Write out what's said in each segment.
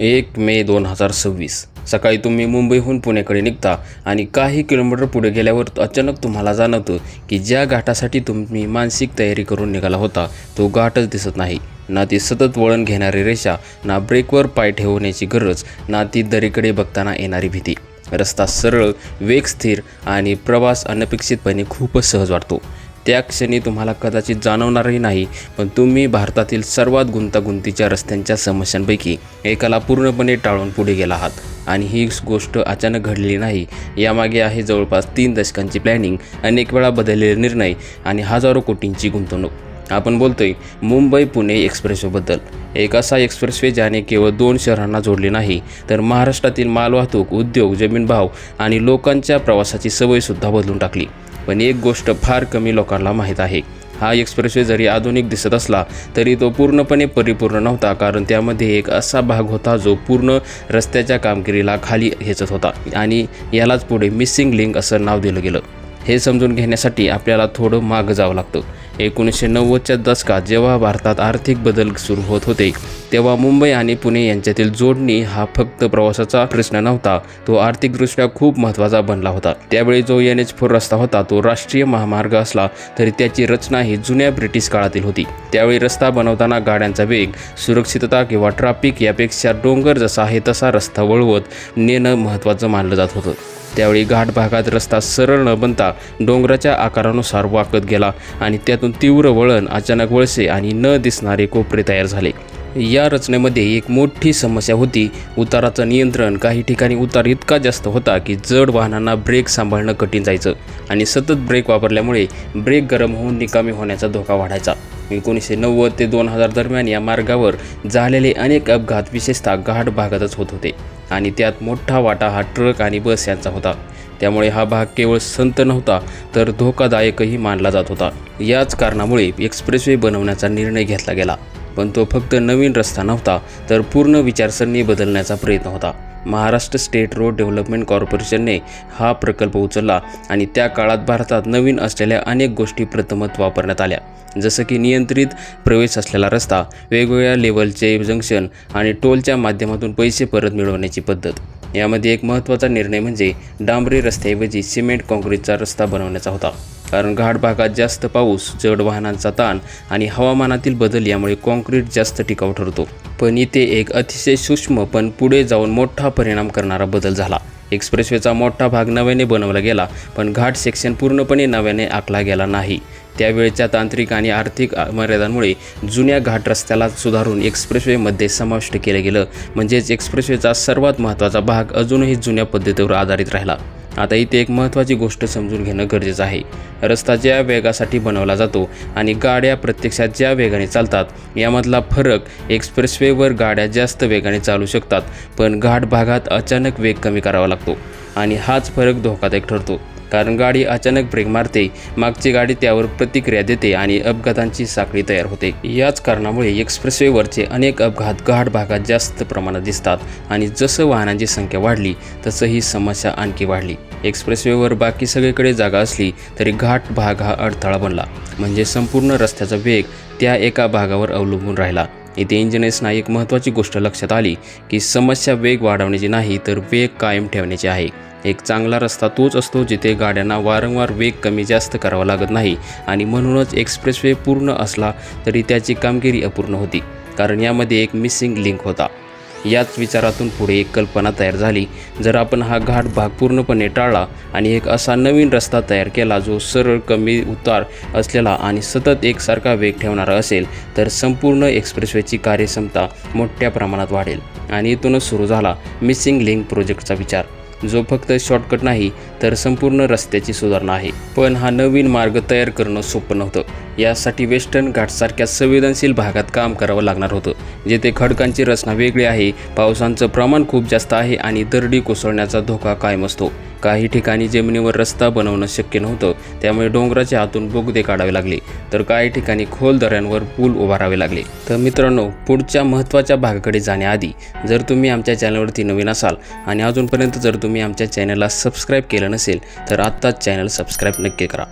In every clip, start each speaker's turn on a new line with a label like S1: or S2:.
S1: 1 मे 2026 सकाळी तुम्ही मुंबईहून पुण्याकडे निघता आणि काही किलोमीटर पुढे गेल्यावर अचानक तुम्हाला जाणवतं की ज्या घाटासाठी तुम्ही मानसिक तयारी करून निघाला होता तो घाटच दिसत नाही. ना ती सतत वळण घेणारी रेषा, ना ब्रेकवर पाय ठेवण्याची गरज, ना ती दरीकडे बघताना येणारी भीती. रस्ता सरळ, वेग स्थिर आणि प्रवास अनपेक्षितपणे खूपच सहज वाटतो. त्या क्षणी तुम्हाला कदाचित जाणवणारही नाही, पण तुम्ही भारतातील सर्वात गुंतागुंतीच्या रस्त्यांच्या समस्यांपैकी एकाला पूर्णपणे टाळून पुढे गेला आहात. आणि ही गोष्ट अचानक घडलेली नाही. यामागे आहे जवळपास 3 दशकांची प्लॅनिंग, अनेक वेळा बदललेले निर्णय आणि हजारो कोटींची गुंतवणूक. आपण बोलतोय मुंबई पुणे एक्सप्रेसवेबद्दल. एक असा एक्सप्रेसवे ज्याने केवळ 2 शहरांना जोडले नाही, तर महाराष्ट्रातील मालवाहतूक, उद्योग, जमीन भाव आणि लोकांच्या प्रवासाची सवयसुद्धा बदलून टाकली. पण एक गोष्ट फार कमी लोकांना माहीत आहे. हा एक्सप्रेसवे जरी आधुनिक दिसत असला तरी तो पूर्णपणे परिपूर्ण नव्हता, कारण त्यामध्ये एक असा भाग होता जो पूर्ण रस्त्याच्या कामगिरीला खाली खेचत होता. आणि यालाच पुढे मिसिंग लिंक असं नाव दिलं गेलं. हे समजून घेण्यासाठी आपल्याला थोडं मागं जावं लागतं. 1990च्या दशकात जेव्हा भारतात आर्थिक बदल सुरू होत होते, तेव्हा मुंबई आणि पुणे यांच्यातील जोडणी हा फक्त प्रवासाचा प्रश्न नव्हता, तो आर्थिकदृष्ट्या खूप महत्त्वाचा बनला होता. त्यावेळी जो NH4 रस्ता होता तो राष्ट्रीय महामार्ग असला तरी त्याची रचना ही जुन्या ब्रिटिश काळातील होती. त्यावेळी रस्ता बनवताना गाड्यांचा वेग, सुरक्षितता किंवा ट्रॅफिक यापेक्षा डोंगर जसा आहे तसा रस्ता वळवत नेणं महत्त्वाचं मानलं जात होतं. त्यावेळी घाट भागात रस्ता सरळ न बनता डोंगराच्या आकारानुसार वाकत गेला आणि त्यातून तीव्र वळण, अचानक वळसे आणि न दिसणारे कोपरे तयार झाले. या रचनेमध्ये एक मोठी समस्या होती उताराचं नियंत्रण. काही ठिकाणी उतार इतका जास्त होता की जड वाहनांना ब्रेक सांभाळणं कठीण जायचं आणि सतत ब्रेक वापरल्यामुळे ब्रेक गरम होऊन निकामी होण्याचा धोका वाढायचा. 1990 ते 2000 दरम्यान या मार्गावर झालेले अनेक अपघात विशेषतः घाट भागातच होत होते आणि त्यात मोठा वाटा हा ट्रक आणि बस यांचा होता. त्यामुळे हा भाग केवळ संत नव्हता तर धोकादायकही मानला जात होता. याच कारणामुळे एक्सप्रेसवे बनवण्याचा निर्णय घेतला गेला. पण तो फक्त नवीन रस्ता नव्हता, तर पूर्ण विचारसरणी बदलण्याचा प्रयत्न होता. महाराष्ट्र स्टेट रोड डेव्हलपमेंट कॉर्पोरेशनने हा प्रकल्प उचलला आणि त्या काळात भारतात नवीन असलेल्या अनेक गोष्टी प्रथमच वापरण्यात आल्या, जसं की नियंत्रित प्रवेश असलेला रस्ता, वेगवेगळ्या लेव्हलचे जंक्शन आणि टोलच्या माध्यमातून पैसे परत मिळवण्याची पद्धत. यामध्ये एक महत्त्वाचा निर्णय म्हणजे डांबरी रस्त्याऐवजी सिमेंट काँक्रीटचा रस्ता बनवण्याचा होता, कारण घाट भागात जास्त पाऊस, जड वाहनांचा ताण आणि हवामानातील बदल यामुळे काँक्रीट जास्त टिकाऊ ठरतो. पण इथे एक अतिशय सूक्ष्म पण पुढे जाऊन मोठा परिणाम करणारा बदल झाला. एक्सप्रेसवेचा मोठा भाग नव्याने बनवला गेला, पण घाट सेक्शन पूर्णपणे नव्याने आखला गेला नाही. त्यावेळच्या तांत्रिक आणि आर्थिक मर्यादांमुळे जुन्या घाट रस्त्याला सुधारून एक्सप्रेसवेमध्ये समाविष्ट केलं गेलं. म्हणजेच एक्सप्रेसवेचा सर्वात महत्त्वाचा भाग अजूनही जुन्या पद्धतीवर आधारित राहिला. आता इथे एक महत्त्वाची गोष्ट समजून घेणं गरजेचं आहे. रस्ता ज्या वेगासाठी बनवला जातो आणि गाड्या प्रत्यक्षात ज्या वेगाने चालतात यामधला फरक. एक्सप्रेसवेवर गाड्या जास्त वेगाने चालू शकतात, पण घाट भागात अचानक वेग कमी करावा लागतो आणि हाच फरक धोकादायक ठरतो. कारण गाडी अचानक ब्रेक मारते, मागची गाडी त्यावर प्रतिक्रिया देते आणि अपघातांची साखळी तयार होते. याच कारणामुळे एक्सप्रेसवेवरचे अनेक अपघात घाट भागात जास्त प्रमाणात दिसतात आणि जसं वाहनांची संख्या वाढली तसं ही समस्या आणखी वाढली. एक्सप्रेसवेवर बाकी सगळीकडे जागा असली तरी घाट भाग हा अडथळा बनला, म्हणजे संपूर्ण रस्त्याचा वेग त्या एका भागावर अवलंबून राहिला. इथे इंजिनियर्सना एक महत्त्वाची गोष्ट लक्षात आली की समस्या वेग वाढवण्याची नाही तर वेग कायम ठेवण्याची आहे. एक चांगला रस्ता तोच असतो जिथे गाड्यांना वारंवार वेग कमी जास्त करावा लागत नाही आणि म्हणूनच एक्सप्रेसवे पूर्ण असला तरी त्याची कामगिरी अपूर्ण होती, कारण यामध्ये एक मिसिंग लिंक होता. याच विचारातून पुढे एक कल्पना तयार झाली. जर आपण हा घाट भाग पूर्णपणे टाळला आणि एक असा नवीन रस्ता तयार केला जो सरळ, कमी उतार असलेला आणि सतत एकसारखा वेग ठेवणारा असेल, तर संपूर्ण एक्सप्रेसवेची कार्यक्षमता मोठ्या प्रमाणात वाढेल. आणि इथूनच सुरू झाला मिसिंग लिंक प्रोजेक्टचा विचार, जो फक्त शॉर्टकट नाही तर संपूर्ण रस्त्याची सुधारणा आहे. पण हा नवीन मार्ग तयार करणं सोपं नव्हतं. यासाठी वेस्टर्न घाटसारख्या संवेदनशील भागात काम करावं लागणार होतं, जिथे खडकांची रचना वेगळी आहे, पावसाचं प्रमाण खूप जास्त आहे आणि दरडी कोसळण्याचा धोका कायम असतो. काही ठिकाणी जमिनीवर रस्ता बनवणं शक्य नव्हतं, त्यामुळे डोंगराच्या आतून बोगदे काढावे लागले, तर काही ठिकाणी खोल दऱ्यांवर पूल उभारावे लागले. तर मित्रांनो, पुढच्या महत्त्वाच्या भागाकडे जाण्याआधी जर तुम्ही आमच्या चॅनलवरती नवीन असाल आणि अजूनपर्यंत जर तुम्ही आमच्या चॅनलला सबस्क्राईब केलं नसेल तर आत्ताच चॅनल सबस्क्राईब नक्की करा.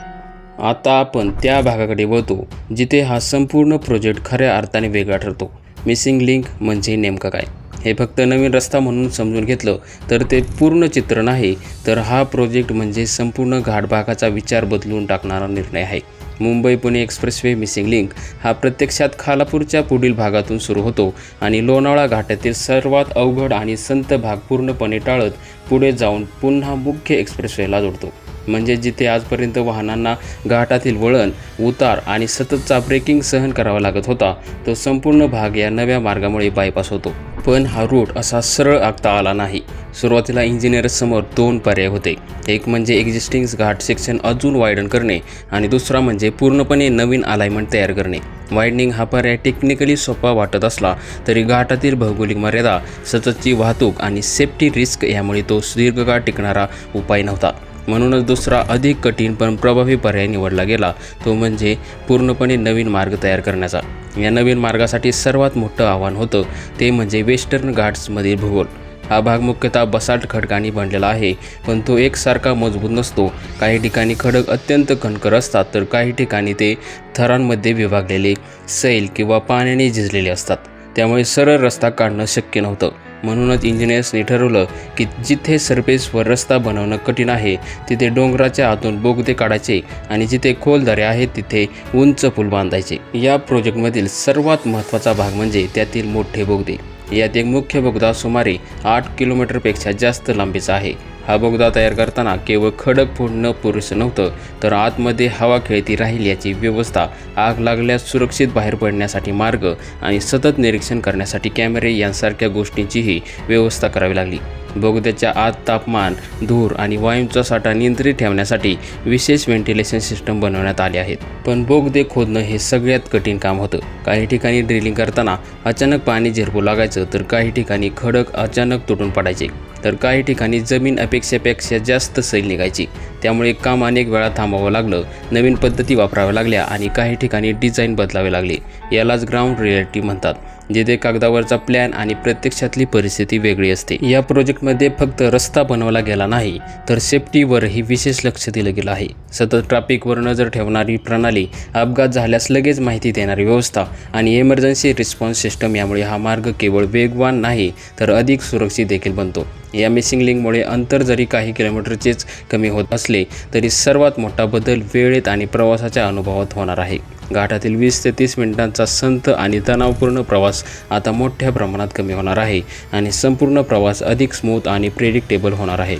S1: आता आपण त्या भागाकडे वळतो जिथे हा संपूर्ण प्रोजेक्ट खऱ्या अर्थाने वेगळा ठरतो. मिसिंग लिंक म्हणजे नेमकं काय? हे फक्त नवीन रस्ता म्हणून समजून घेतलं तर ते पूर्ण चित्र नाही, तर हा प्रोजेक्ट म्हणजे संपूर्ण घाटभागाचा विचार बदलून टाकणारा निर्णय आहे. Mumbai Pune expressway missing link हा प्रत्यक्षात खालापूरच्या पुढील भागातून सुरू होतो आणि लोणावळा घाटातील सर्वात अवघड आणि संत भाग पूर्णपणे टाळत पुढे जाऊन पुन्हा मुख्य एक्सप्रेसवेला जोडतो. म्हणजे जिथे आजपर्यंत वाहनांना घाटातील वळण, उतार आणि सततचा ब्रेकिंग सहन करावा लागत होता, तो संपूर्ण भाग या नव्या मार्गामुळे बायपास होतो. पण हा रूट असा सरळ आखता आला नाही. सुरुवातीला इंजिनियर्ससमोर 2 पर्याय होते. एक म्हणजे एक्झिस्टिंग घाट सेक्शन अजून वायडन करणे आणि दुसरा म्हणजे पूर्णपणे नवीन अलाइनमेंट तयार करणे. वायडनिंग हा पर्याय टेक्निकली सोपा वाटत असला तरी घाटातील भौगोलिक मर्यादा, सततची वाहतूक आणि सेफ्टी रिस्क यामुळे तो दीर्घकाळ टिकणारा उपाय नव्हता. म्हणूनच दुसरा अधिक कठीण पण प्रभावी पर्याय निवडला गेला, तो म्हणजे पूर्णपणे नवीन मार्ग तयार करण्याचा. या नवीन मार्गासाठी सर्वात मोठं आव्हान होतं ते म्हणजे वेस्टर्न घाट्समधील भूगोल. हा भाग मुख्यतः बसाल्ट खडकांनी बनलेला आहे, पण तो एकसारखा मजबूत नसतो. काही ठिकाणी खडक अत्यंत कणखर असतात, तर काही ठिकाणी ते थरांमध्ये विभागलेले, सैल किंवा पाण्याने झिजलेले असतात. त्यामुळे सरळ रस्ता काढणं शक्य नव्हतं. म्हणूनच इंजिनियर्सनी ठरवलं की जिथे सरफेसवर रस्ता बनवणं कठीण आहे तिथे डोंगराच्या आतून बोगदे काढायचे आणि जिथे खोल दऱ्या आहेत तिथे उंच पूल बांधायचे. या प्रोजेक्टमधील सर्वात महत्त्वाचा भाग म्हणजे त्यातील मोठे बोगदे. यात एक मुख्य बोगदा सुमारे 8 किलोमीटरपेक्षा जास्त लांबीचा आहे. हा बोगदा तयार करताना केवळ खडक फोडणं पुरेसं नव्हतं, तर आतमध्ये हवा खेळती राहील याची व्यवस्था, आग लागल्यास सुरक्षित बाहेर पडण्यासाठी मार्ग आणि सतत निरीक्षण करण्यासाठी कॅमेरे यांसारख्या गोष्टींचीही व्यवस्था करावी लागली. बोगद्याच्या आत तापमान, धूर आणि वायूंचा साठा नियंत्रित ठेवण्यासाठी विशेष व्हेंटिलेशन सिस्टम बनवण्यात आले आहेत. पण बोगदे खोदणं हे सगळ्यात कठीण काम होतं. काही ठिकाणी ड्रिलिंग करताना अचानक पाणी झिरपू लागायचं, तर काही ठिकाणी खडक अचानक तुटून पडायचे, तर काही ठिकाणी जमीन अपेक्षेपेक्षा जास्त सैल निघायची. त्यामुळे काम अनेक वेळा थांबावं लागलं, नवीन पद्धती वापराव्या लागल्या आणि काही ठिकाणी डिझाईन बदलावे लागले. यालाच ग्राउंड रिॲलिटी म्हणतात, जिथे कागदावरचा प्लॅन आणि प्रत्यक्षातली परिस्थिती वेगळी असते. या प्रोजेक्टमध्ये फक्त रस्ता बनवला गेला नाही, तर सेफ्टीवरही विशेष लक्ष दिलं गेलं आहे. सतत ट्रॅफिकवर नजर ठेवणारी प्रणाली, अपघात झाल्यास लगेच माहिती देणारी व्यवस्था आणि इमर्जन्सी रिस्पॉन्स सिस्टम यामुळे हा मार्ग केवळ वेगवान नाही, तर अधिक सुरक्षित देखील बनतो. या मिसिंग लिंकमुळे अंतर जरी काही किलोमीटरचेच कमी होत असले तरी सर्वात मोठा बदल वेळेत आणि प्रवासाच्या अनुभवात होणार आहे. घाटातील 20 ते 30 मिनिटांचा संथ आणि तणावपूर्ण प्रवास आता मोठ्या प्रमाणात कमी होणार आहे आणि संपूर्ण प्रवास अधिक स्मूथ आणि प्रेडिक्टेबल होणार आहे.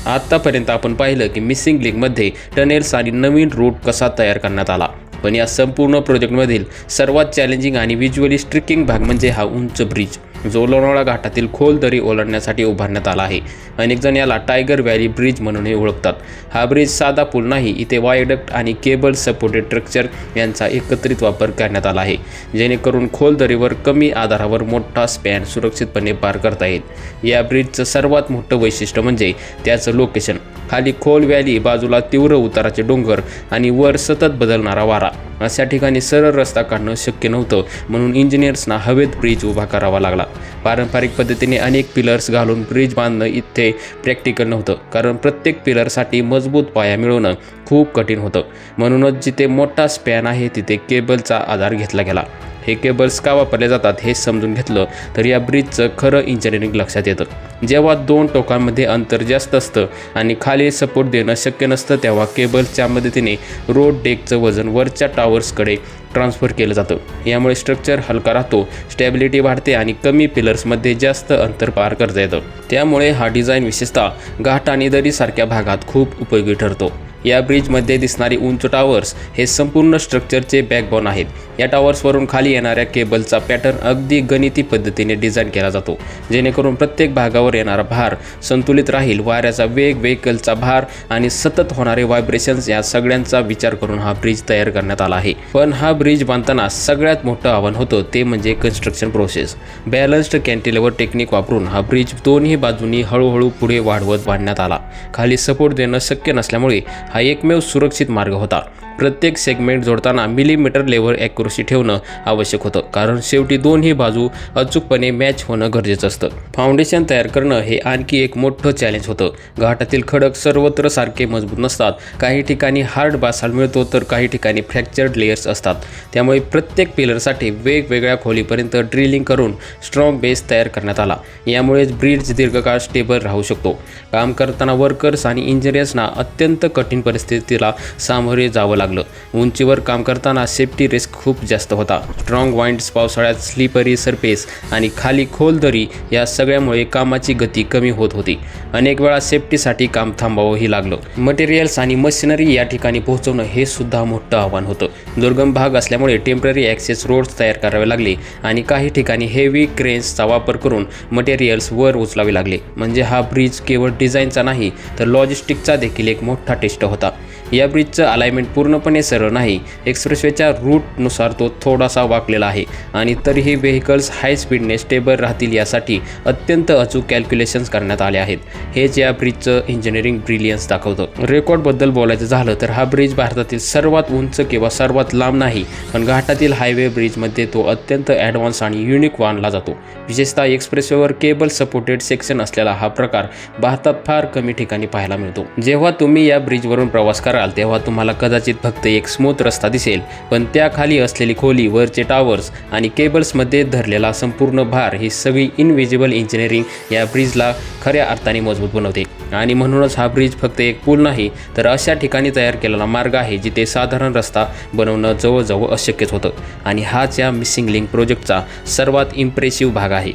S1: आत्तापर्यंत आपण पाहिलं की मिसिंग लिंकमध्ये टनेल्स आणि नवीन रूट कसा तयार करण्यात आला. पण या संपूर्ण प्रोजेक्टमधील सर्वात चॅलेंजिंग आणि व्हिज्युअली स्ट्रिकिंग भाग म्हणजे हा उंच ब्रिज, जो लोणावळा घाटातील खोल दरी ओलांडण्यासाठी उभारण्यात आला आहे. अनेक जण याला टायगर व्हॅली ब्रिज म्हणूनही ओळखतात. हा ब्रिज साधा पूल नाही, इथे वायडक्ट आणि केबल सपोर्टेड स्ट्रक्चर यांचा एकत्रित वापर करण्यात आला आहे, जेणेकरून खोल दरीवर कमी आधारावर मोठा स्पॅन सुरक्षितपणे पार करता येईल. या ब्रिजचं सर्वात मोठं वैशिष्ट्य म्हणजे त्याचं लोकेशन. खाली खोल व्हॅली, बाजूला तीव्र उताराचे डोंगर आणि वर सतत बदलणारा वारा. अशा ठिकाणी सरळ रस्ता काढणं शक्य नव्हतं, म्हणून इंजिनियर्सना हवेत ब्रिज उभा करावा लागला. पारंपरिक पद्धतीने अनेक पिलर्स घालून ब्रिज बांधणं इथे प्रॅक्टिकल नव्हतं, कारण प्रत्येक पिलरसाठी मजबूत पाया मिळवणं खूप कठीण होतं. म्हणूनच जिथे मोठा स्पॅन आहे तिथे केबलचा आधार घेतला गेला. हे केबल्स का वापरले जातात हे समजून घेतलं तर या ब्रिजचं खरं इंजिनिअरिंग लक्षात येतं. जेव्हा 2 टोकांमध्ये अंतर जास्त असतं आणि खाली सपोर्ट देणं शक्य नसतं, तेव्हा केबल्सच्या मदतीने रोड डेकचं वजन वरच्या टावर्सकडे ट्रान्सफर केलं जातं. यामुळे स्ट्रक्चर हलका राहतो, स्टॅबिलिटी वाढते आणि कमी पिलर्समध्ये जास्त अंतर पार करता येतं. त्यामुळे हा डिझाईन विशेषतः घाट आणि दरीसारख्या भागात खूप उपयोगी ठरतो. या ब्रिजमध्ये दिसणारी उंच टावर्स हे संपूर्ण स्ट्रक्चरचे बॅकबोन आहेत. या टावर्सवरून खाली येणाऱ्या केबलचा पॅटर्न अगदी गणिती पद्धतीने डिझाईन केला जातो, जेणेकरून प्रत्येक भागावर येणारा भार संतुलित राहील. वाऱ्याचा वेग, व्हेकलचा भार आणि सतत होणारे व्हायब्रेशन्स या सगळ्यांचा विचार करून हा ब्रिज तयार करण्यात आला आहे. पण हा ब्रिज बांधताना सगळ्यात मोठं आव्हान होतं ते म्हणजे construction process. Balanced cantilever technique वापरून हा ब्रिज दोन्ही बाजूंनी हळूहळू पुढे वाढवत बांधण्यात आला. खाली सपोर्ट देणं शक्य नसल्यामुळे हा एकमेव सुरक्षित मार्ग होता. प्रत्येक सेगमेंट जोडताना मिलीमीटर लेव्हल ॲक्युरसी ठेवणं आवश्यक होतं, कारण शेवटी दोन्ही बाजू अचूकपणे मॅच होणं गरजेचं असतं. फाउंडेशन तयार करणं हे आणखी एक मोठं चॅलेंज होतं. घाटातील खडक सर्वत्र सारखे मजबूत नसतात. काही ठिकाणी हार्ड बासाल्ट मिळतो तर काही ठिकाणी फ्रॅक्चर्ड लेयर्स असतात. त्यामुळे प्रत्येक पिलरसाठी वेगवेगळ्या खोलीपर्यंत ड्रिलिंग करून स्ट्रॉंग बेस तयार करण्यात आला. यामुळेच ब्रिज दीर्घकाळ स्टेबल राहू शकतो. काम करताना वर्कर्स आणि इंजिनियर्सना अत्यंत कठीण परिस्थितीला सामोरे जावं लागलं. उंचीवर काम करताना सेफ्टी रिस्क खूप जास्त होता. स्ट्रॉंग वाइंड्स, पावसाळ्यात स्लिपरी सरफेस आणि खाली खोल दरी या सगळ्यामुळे कामाची गती कमी होत होती. अनेक वेळा सेफ्टीसाठी काम थांबावंही लागलं. मटेरियल्स आणि मशिनरी या ठिकाणी पोहोचवणं हे सुद्धा मोठं आव्हान होतं. दुर्गम भाग असल्यामुळे टेम्पररी ॲक्सेस रोड्स तयार करावे लागले आणि काही ठिकाणी हेवी क्रेन्सचा वापर करून मटेरियल्स वर उचलावे लागले. म्हणजे हा ब्रिज केवळ डिझाईनचा नाही तर लॉजिस्टिकचा देखील एक मोठा टेस्ट होता. या ब्रिजचं अलाइनमेंट पूर्णपणे सरळ नाही. एक्सप्रेसवेच्या रूटनुसार तो थोडासा वाकलेला आहे आणि तरीही व्हेकल्स हाय स्पीडने स्टेबल राहतील यासाठी अत्यंत अचूक कॅल्क्युलेशन्स करण्यात आले आहेत. हेच या ब्रिजचं इंजिनिअरिंग ब्रिलियन्स दाखवतं. रेकॉर्डबद्दल बोलायचं झालं तर हा ब्रिज भारतातील सर्वात उंच किंवा सर्वात लांब नाही, पण घाटातील हायवे ब्रिजमध्ये तो अत्यंत ॲडव्हान्स आणि युनिक मानला जातो. विशेषतः एक्सप्रेसवेवर केबल सपोर्टेड सेक्शन असलेला हा प्रकार भारतात फार कमी ठिकाणी पाहायला मिळतो. जेव्हा तुम्ही या ब्रिजवरून प्रवास कराल तेव्हा तुम्हाला कदाचित फक्त एक स्मूथ रस्ता दिसेल, पण त्याखाली असलेली खोली, वरचे टावर्स आणि केबल्समध्ये धरलेला संपूर्ण भार ही सगळी इनविजिबल इंजिनिअरिंग या ब्रिजला खऱ्या अर्थाने मजबूत बनवते. आणि म्हणूनच हा ब्रिज फक्त एक पूल नाही तर अशा ठिकाणी तयार केलेला मार्ग आहे जिथे साधारण रस्ता बनवणं जवळजवळ अशक्यच होतं. आणि हाच या मिसिंग लिंक प्रोजेक्टचा सर्वात इम्प्रेसिव्ह भाग आहे.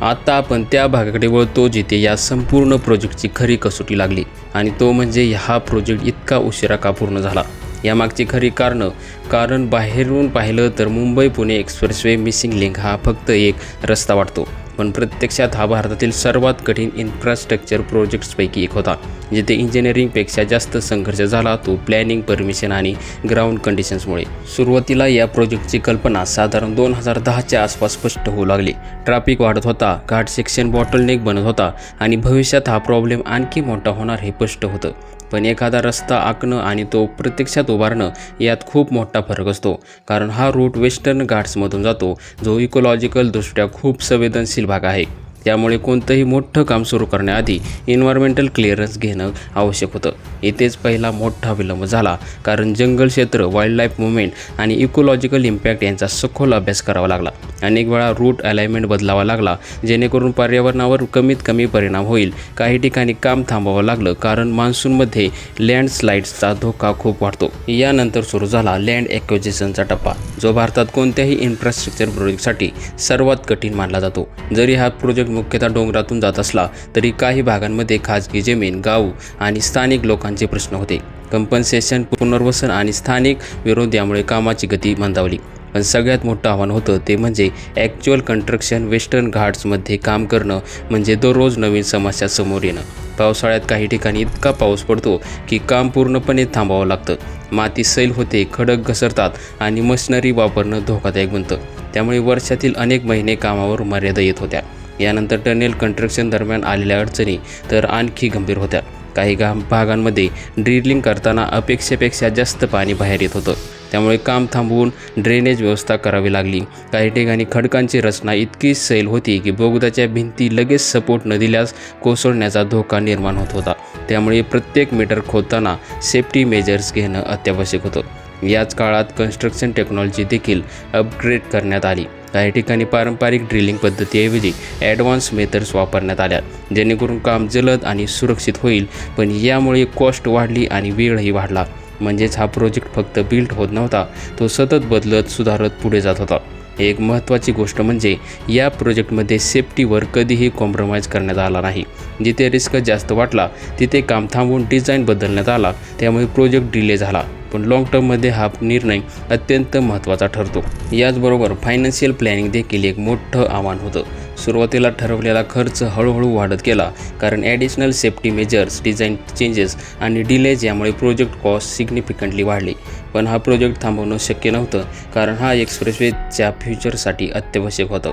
S1: आता आपण त्या भागाकडे वळतो जिथे या संपूर्ण प्रोजेक्टची खरी कसोटी लागली, आणि तो म्हणजे हा प्रोजेक्ट इतका उशिरा का पूर्ण झाला. यामागची खरी कारण बाहेरून पाहिलं तर Mumbai Pune expressway missing link हा फक्त एक रस्ता वाटतो, पण प्रत्यक्षात हा भारतातील सर्वात कठीण इन्फ्रास्ट्रक्चर प्रोजेक्ट्सपैकी एक होता. जिथे इंजिनिअरिंगपेक्षा जास्त संघर्ष झाला तो प्लॅनिंग, परमिशन आणि ग्राउंड कंडिशन्समुळे. सुरुवातीला या प्रोजेक्टची कल्पना साधारण 2010च्या आसपास स्पष्ट होऊ लागली. ट्रॅफिक वाढत होता, घाट सेक्शन बॉटलनेक बनत होता आणि भविष्यात हा प्रॉब्लेम आणखी मोठा होणार हे स्पष्ट होतं. पण एखादा रस्ता आखणं आणि तो प्रत्यक्षात उभारणं यात खूप मोठा फरक असतो, कारण हा रूट वेस्टर्न घाट्समधून जातो जो इकोलॉजिकलदृष्ट्या खूप संवेदनशील भाग आहे. त्यामुळे कोणतंही मोठं काम सुरू करण्याआधी एन्व्हायरमेंटल क्लिअरन्स घेणं आवश्यक होतं. इथेच पहिला मोठा विलंब झाला, कारण जंगल क्षेत्र, वाईल्डलाईफ मुवमेंट आणि इकोलॉजिकल इम्पॅक्ट यांचा सखोल अभ्यास करावा लागला. अनेक वेळा रूट अलाइनमेंट बदलावा लागला जेणेकरून पर्यावरणावर कमीत कमी परिणाम होईल. काही ठिकाणी काम थांबावं लागलं कारण मान्सूनमध्ये लँडस्लाईड्सचा धोका खूप वाढतो. यानंतर सुरू झाला लँड ॲक्विजिशनचा टप्पा, जो भारतात कोणत्याही इन्फ्रास्ट्रक्चर प्रोजेक्टसाठी सर्वात कठीण मानला जातो. जरी हा प्रोजेक्ट मुख्यतः डोंगरातून जात असला तरी काही भागांमध्ये खाजगी जमीन, गाव आणि स्थानिक लोकांचे प्रश्न होते. कंपन्सेशन, पुनर्वसन आणि स्थानिक विरोध यामुळे कामाची गती मंदावली. पण सगळ्यात मोठं आव्हान होतं ते म्हणजे ॲक्च्युअल कंस्ट्रक्शन. वेस्टर्न घाट्समध्ये काम करणं म्हणजे दररोज नवीन समस्या समोर येणं. पावसाळ्यात काही ठिकाणी इतका पाऊस पडतो की काम पूर्णपणे थांबावं लागतं. माती सैल होते, खडक घसरतात आणि मशिनरी वापरणं धोकादायक बनतं. त्यामुळे वर्षातील अनेक महिने कामावर मर्यादा येत होत्या. यानंतर टनेल कंस्ट्रक्शन दरम्यान आलेल्या अडचणी तर आणखी गंभीर होत्या. काही भागांमध्ये ड्रिलिंग करताना अपेक्षेपेक्षा जास्त पाणी बाहेर येत होतं. त्यामुळे काम थांबवून ड्रेनेज व्यवस्था करावी लागली. काही ठिकाणी खडकांची रचना इतकी सैल होती की बोगद्याच्या भिंती लगेच सपोर्ट न दिल्यास कोसळण्याचा धोका निर्माण होत होता. त्यामुळे प्रत्येक मीटर खोदताना सेफ्टी मेजर्स घेणं अत्यावश्यक होतं. याच काळात कन्स्ट्रक्शन टेक्नॉलॉजी देखील अपग्रेड करण्यात आली. काही ठिकाणी पारंपरिक ड्रिलिंग पद्धतीऐवजी ॲडव्हान्स मेथड्स वापरण्यात आल्या जेणेकरून काम जलद आणि सुरक्षित होईल. पण यामुळे कॉस्ट वाढली आणि वेळही वाढला. म्हणजेच हा प्रोजेक्ट फक्त बिल्ड होत नव्हता, तो सतत बदलत, सुधारत पुढे जात होता. एक महत्त्वाची गोष्ट म्हणजे या प्रोजेक्टमध्ये सेफ्टीवर कधीही कॉम्प्रोमाइज करण्यात आला नाही. जिथे रिस्क जास्त वाटला तिथे काम थांबवून डिझाईन बदलण्यात आला. त्यामुळे प्रोजेक्ट डिले झाला, पण लाँग टर्ममध्ये हा निर्णय अत्यंत महत्त्वाचा ठरतो. याचबरोबर फायनान्शियल प्लॅनिंग देखील एक मोठं आव्हान होतं. सुरुवातीला ठरवलेला खर्च हळूहळू वाढत गेला, कारण additional safety measures, design changes आणि डिलेज यामुळे प्रोजेक्ट कॉस्ट सिग्निफिकंटली वाढली. पण हा प्रोजेक्ट थांबवणं शक्य नव्हतं, कारण हा एक्सप्रेसवेच्या फ्युचरसाठी अत्यावश्यक होतं.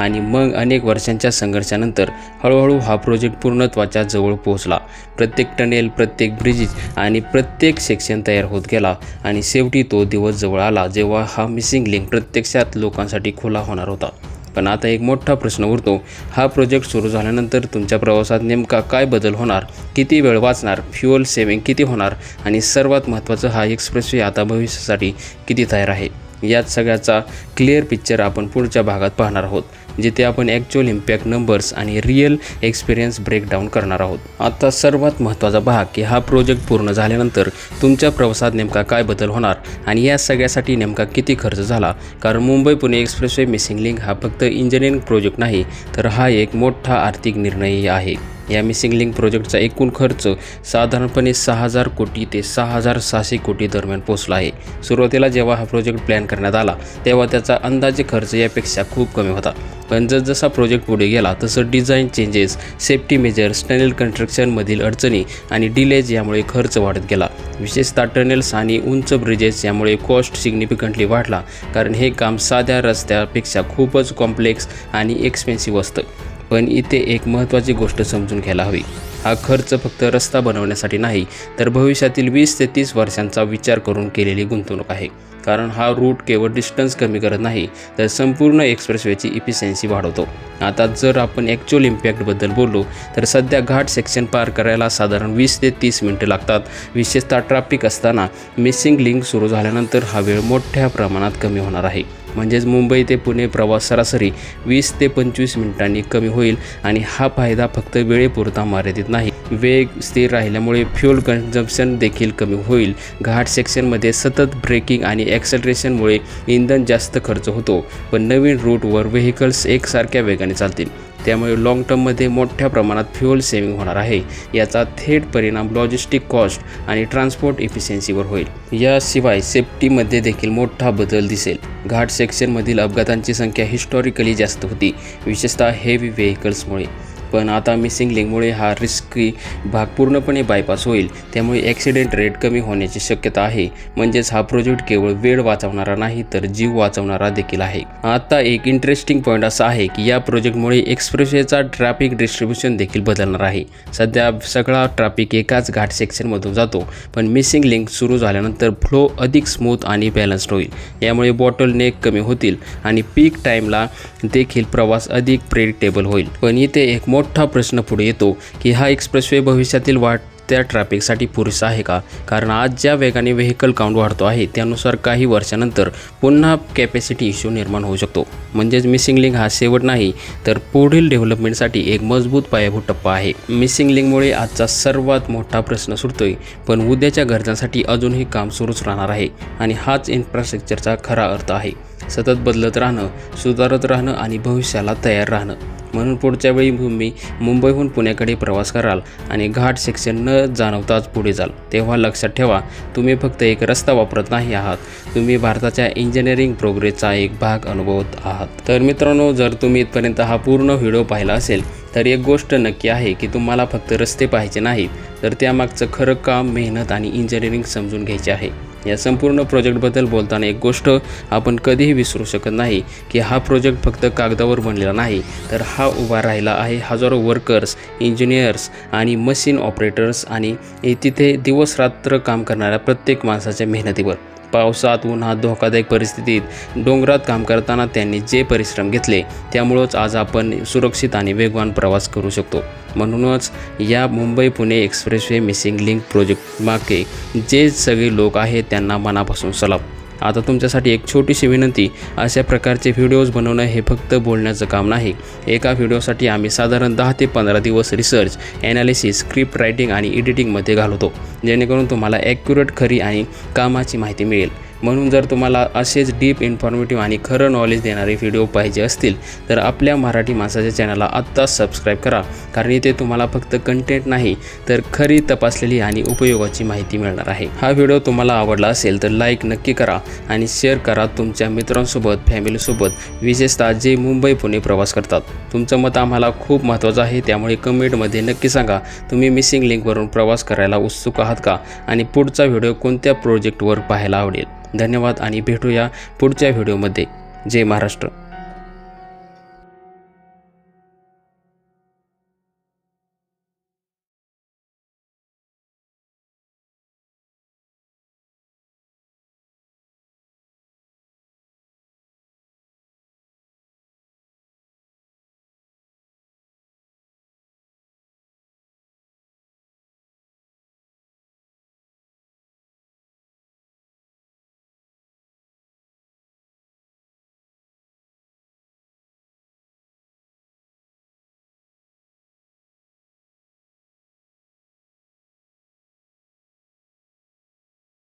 S1: आणि मग अनेक वर्षांच्या संघर्षानंतर हळूहळू हा प्रोजेक्ट पूर्णत्वाच्या जवळ पोहोचला. प्रत्येक टनेल, प्रत्येक ब्रिज आणि प्रत्येक सेक्शन तयार होत गेला आणि शेवटी तो दिवस जवळ आला जेव्हा हा मिसिंग लिंक प्रत्यक्षात लोकांसाठी खुला होणार होता. पण आता एक मोठा प्रश्न उरतो, हा प्रोजेक्ट सुरू झाल्यानंतर तुमच्या प्रवासात नेमका काय बदल होणार, किती वेळ वाचणार, फ्युअल सेव्हिंग किती होणार आणि सर्वात महत्त्वाचं, हा एक्सप्रेसवे आता भविष्यासाठी किती तयार आहे. यात सगळ्याचा क्लिअर पिक्चर आपण पुढच्या भागात पाहणार आहोत, जिथे आपण ॲक्च्युअल इम्पॅक्ट नंबर्स आणि रिअल एक्सपिरियन्स ब्रेकडाऊन करणार आहोत. आता सर्वात महत्त्वाचा भाग, की हा प्रोजेक्ट पूर्ण झाल्यानंतर तुमच्या प्रवासात नेमका काय बदल होणार आणि या सगळ्यासाठी नेमका किती खर्च झाला. कारण Mumbai Pune expressway missing link हा फक्त इंजिनिअरिंग प्रोजेक्ट नाही, तर हा एक मोठा आर्थिक निर्णयही आहे. या मिसिंग लिंक प्रोजेक्टचा एकूण खर्च साधारणपणे 6,000 कोटी ते 6,600 कोटी दरम्यान पोहोचला आहे. सुरुवातीला जेव्हा हा प्रोजेक्ट प्लॅन करण्यात आला तेव्हा त्याचा अंदाजे खर्च यापेक्षा खूप कमी होता. पण जसजसा प्रोजेक्ट पुढे गेला तसं design changes, safety measures, tunnel कन्स्ट्रक्शनमधील अडचणी आणि डिलेज यामुळे खर्च वाढत गेला. विशेषतः टनेल्स आणि उंच ब्रिजेस यामुळे कॉस्ट सिग्निफिकंटली वाढला, कारण हे काम साध्या रस्त्यापेक्षा खूपच कॉम्प्लेक्स आणि एक्सपेन्सिव्ह असतं. पण इथे एक महत्त्वाची गोष्ट समजून घ्यायला हवी, हा खर्च फक्त रस्ता बनवण्यासाठी नाही, तर भविष्यातील 20 ते 30 वर्षांचा विचार करून केलेली गुंतवणूक आहे. कारण हा रूट केवळ डिस्टन्स कमी करत नाही, तर संपूर्ण एक्सप्रेसवेची इफिशियन्सी वाढवतो. आता जर आपण ॲक्च्युअल इम्पॅक्टबद्दल बोललो तर सध्या घाट सेक्शन पार करायला साधारण 20 ते 30 मिनिटं लागतात. विशेषतः ट्रॅफिक असताना. मिसिंग लिंक सुरू झाल्यानंतर हा वेळ मोठ्या प्रमाणात कमी होणार आहे. म्हणजेच मुंबई ते पुणे प्रवास सरासरी 20 ते 25 मिनिटांनी कमी होईल आणि हा फायदा फक्त वेळेपुरता मर्यादित नाही. वेग स्थिर राहिल्यामुळे फ्युल कन्झम्पशन देखील कमी होईल. घाट सेक्शनमध्ये सतत ब्रेकिंग आणि ॲक्सेलरेशनमुळे इंधन जास्त खर्च होतो, पण नवीन रूटवर व्हेकल्स एकसारख्या वेगाने चालतील. त्यामुळे लाँग टर्ममध्ये मोठ्या प्रमाणात फ्युअल सेव्हिंग होणार आहे. याचा थेट परिणाम लॉजिस्टिक कॉस्ट आणि ट्रान्सपोर्ट इफिशियन्सीवर होईल. याशिवाय सेफ्टीमध्ये देखील मोठा बदल दिसेल. घाट सेक्शनमधील अपघातांची संख्या हिस्टॉरिकली जास्त होती, विशेषतः हेवी व्हेकल्समुळे. पण आता मिसिंग लिंकमुळे हा रिस्की भाग पूर्णपणे बायपास होईल. त्यामुळे ॲक्सिडेंट रेट कमी होण्याची शक्यता आहे. म्हणजेच हा प्रोजेक्ट केवळ वेळ वाचवणारा नाही, तर जीव वाचवणारा देखील आहे. आता एक इंटरेस्टिंग पॉईंट असा आहे की या प्रोजेक्टमुळे एक्सप्रेसवेचा ट्रॅफिक डिस्ट्रीब्युशन देखील बदलणार आहे. सध्या सगळा ट्रॅफिक एकाच घाट सेक्शनमधून जातो, पण मिसिंग लिंक सुरू झाल्यानंतर फ्लो अधिक स्मूथ आणि बॅलन्स्ड होईल. यामुळे बॉटलनेक कमी होतील आणि पीक टाईमला देखील प्रवास अधिक प्रेडिक्टेबल होईल. पण इथे एक मोठा प्रश्न पुढे येतो की हा एक्सप्रेसवे भविष्यातील वाढत्या ट्रॅफिकसाठी पुरेसा आहे का. कारण आज ज्या वेगाने व्हेकल काउंट वाढतो आहे त्यानुसार काही वर्षानंतर पुन्हा कॅपॅसिटी इश्यू निर्माण होऊ शकतो. म्हणजेच मिसिंग लिंक हा शेवट नाही, तर पुढील डेव्हलपमेंटसाठी एक मजबूत पायाभूत टप्पा आहे. मिसिंग लिंकमुळे आजचा सर्वात मोठा प्रश्न सुटतोय, पण उद्याच्या गरजांसाठी अजूनही काम सुरूच राहणार आहे. आणि हाच इन्फ्रास्ट्रक्चरचा खरा अर्थ आहे. सतत बदलत राहणं, सुधारत राहणं आणि भविष्याला तयार राहणं. म्हणून पुढच्या वेळी तुम्ही मुंबईहून पुण्याकडे प्रवास कराल आणि घाट सेक्शन न जाणवताच पुढे जाल, तेव्हा लक्षात ठेवा, तुम्ही फक्त एक रस्ता वापरत नाही आहात, तुम्ही भारताच्या इंजिनिअरिंग प्रोग्रेसचा एक भाग अनुभवत आहात. तर मित्रांनो, जर तुम्ही इथपर्यंत हा पूर्ण व्हिडिओ पाहिला असेल तर एक गोष्ट नक्की आहे की तुम्हाला फक्त रस्ते पाहायचे नाहीत, तर त्यामागचं खरं काम, मेहनत आणि इंजिनिअरिंग समजून घ्यायचे आहे. या संपूर्ण प्रोजेक्टबद्दल बोलताना एक गोष्ट आपण कधीही विसरू शकत नाही की हा प्रोजेक्ट फक्त कागदावर बनलेला नाही, तर हा उभा राहिला आहे हजारो वर्कर्स, इंजिनियर्स आणि मशीन ऑपरेटर्स आणि तिथे दिवसरात्र काम करणाऱ्या प्रत्येक माणसाच्या मेहनतीवर. पावसात, उन्हात, धोकादायक परिस्थितीत, डोंगरात काम करताना त्यांनी जे परिश्रम घेतले त्यामुळंच आज आपण सुरक्षित आणि वेगवान प्रवास करू शकतो. म्हणूनच या Mumbai Pune expressway missing link project मागे जे सगळे लोक आहेत त्यांना मनापासून सलाम. आता तुमच्यासाठी एक छोटीशी विनंती, अशा प्रकारचे व्हिडिओज बनवणं हे फक्त बोलण्याचं काम नाही. एका व्हिडिओसाठी आम्ही साधारण 10 ते 15 दिवस रिसर्च, ॲनालिसिस, स्क्रिप्ट रायटिंग आणि एडिटिंगमध्ये घालवतो, जेणेकरून तुम्हाला ॲक्युरेट, खरी आणि कामाची माहिती मिळेल. म्हणून जर तुम्हाला असेच डीप, इन्फॉर्मेटिव्ह आणि खरं नॉलेज देणारे व्हिडिओ पाहिजे असतील तर आपल्या मराठी माणसाच्या चॅनलला आत्ताच सबस्क्राईब करा. कारण इथे तुम्हाला फक्त कंटेंट नाही, तर खरी, तपासलेली आणि उपयोगाची माहिती मिळणार आहे. हा व्हिडिओ तुम्हाला आवडला असेल तर लाईक नक्की करा आणि शेअर करा तुमच्या मित्रांसोबत, फॅमिलीसोबत, विशेषतः जे मुंबई पुणे प्रवास करतात. तुमचं मत आम्हाला खूप महत्त्वाचं आहे, त्यामुळे कमेंटमध्ये नक्की सांगा तुम्ही मिसिंग लिंकवरून प्रवास करायला उत्सुक आहात का आणि पुढचा व्हिडिओ कोणत्या प्रोजेक्टवर पाहायला आवडेल. धन्यवाद आणि भेटूया पुढच्या व्हिडिओमध्ये. जय महाराष्ट्र.